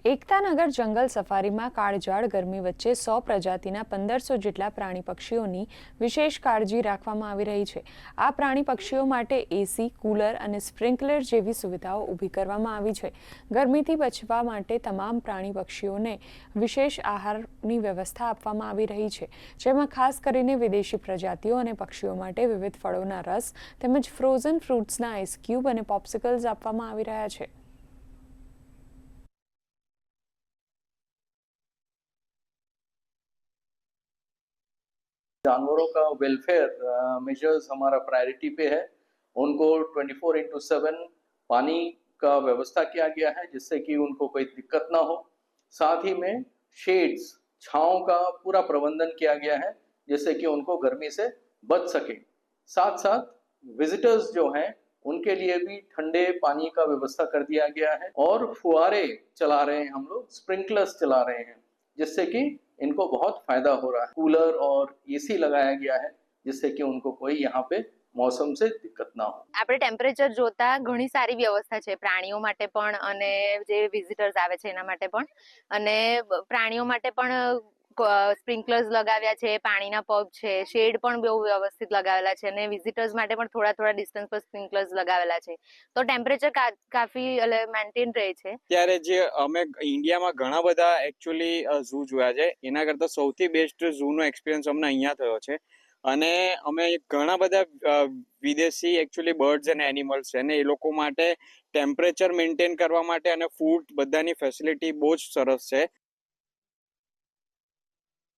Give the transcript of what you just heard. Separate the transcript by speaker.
Speaker 1: એકતાનગર જંગલ સફારીમાં કાળઝાળ ગરમી વચ્ચે 100 પ્રજાતિના 1500 જેટલા પ્રાણી પક્ષીઓની વિશેષ કાળજી રાખવામાં આવી રહી છે। આ પ્રાણી પક્ષીઓ માટે એસી, કુલર અને સ્પ્રિંકલર જેવી સુવિધાઓ ઊભી કરવામાં આવી છે। ગરમીથી બચવા માટે તમામ પ્રાણી પક્ષીઓને વિશેષ આહારની વ્યવસ્થા આપવામાં આવી રહી છે, જેમાં ખાસ કરીને વિદેશી પ્રજાતિઓ અને પક્ષીઓ માટે વિવિધ ફળોના રસ તેમજ ફ્રોઝન ફ્રૂટ્સના આઈસ ક્યુબ અને પોપ્સિકલ્સ આપવામાં આવી રહ્યા છે।
Speaker 2: जानवरों का वेलफेयर मेजर्स हमारा प्रायोरिटी पे है। उनको 24/7 पानी का व्यवस्था किया गया है जिससे कि उनको कोई दिक्कत ना हो। साथ ही में शेड्स, छांव का पूरा प्रबंधन किया गया है जिससे कि उनको गर्मी से बच सके। साथ साथ विजिटर्स जो हैं उनके लिए भी ठंडे पानी का व्यवस्था कर दिया गया है और फुहारे चला रहे हैं, हम लोग स्प्रिंकलर्स चला रहे हैं जिससे कि इनको बहुत फायदा हो रहा है। कूलर और एसी लगाया गया है जिससे कि उनको कोई यहाँ पे मौसम से दिक्कत ना हो।
Speaker 3: આપણે ટેમ્પરેચર જોતા ઘણી સારી વ્યવસ્થા છે પ્રાણીઓ માટે પણ અને જે વિઝિટર્સ આવે છે એના માટે પણ, અને પ્રાણીઓ માટે પણ સ્પ્રિંકલર્સ લગાવ્યા છે, પાણીના પગ છે, શેડ પણ બહુ વ્યવસ્થિત લગાવેલા છે અને વિઝિટર્સ માટે પણ થોડા થોડા ડિસ્ટન્સ પર સ્પ્રિંકલર્સ લગાવેલા છે, તો ટેમ્પરેચર કાફી મેન્ટેન રહે છે।
Speaker 4: ત્યારે જે અમે ઇન્ડિયામાં ઘણા બધા એકચ્યુઅલી ઝૂ જોયા છે, એના કરતાં સૌથી બેસ્ટ ઝૂનો એક્સપિરિયન્સ અમને અહીંયા થયો છે અને અમે ઘણા બધા વિદેશી એકચ્યુઅલી બર્ડ્સ એન્ડ એનિમલ્સ છે ને એ લોકો માટે ટેમ્પરેચર મેન્ટેન કરવા માટે અને ફૂડ બધાની ફેસિલિટી બહુ જ સરસ છે।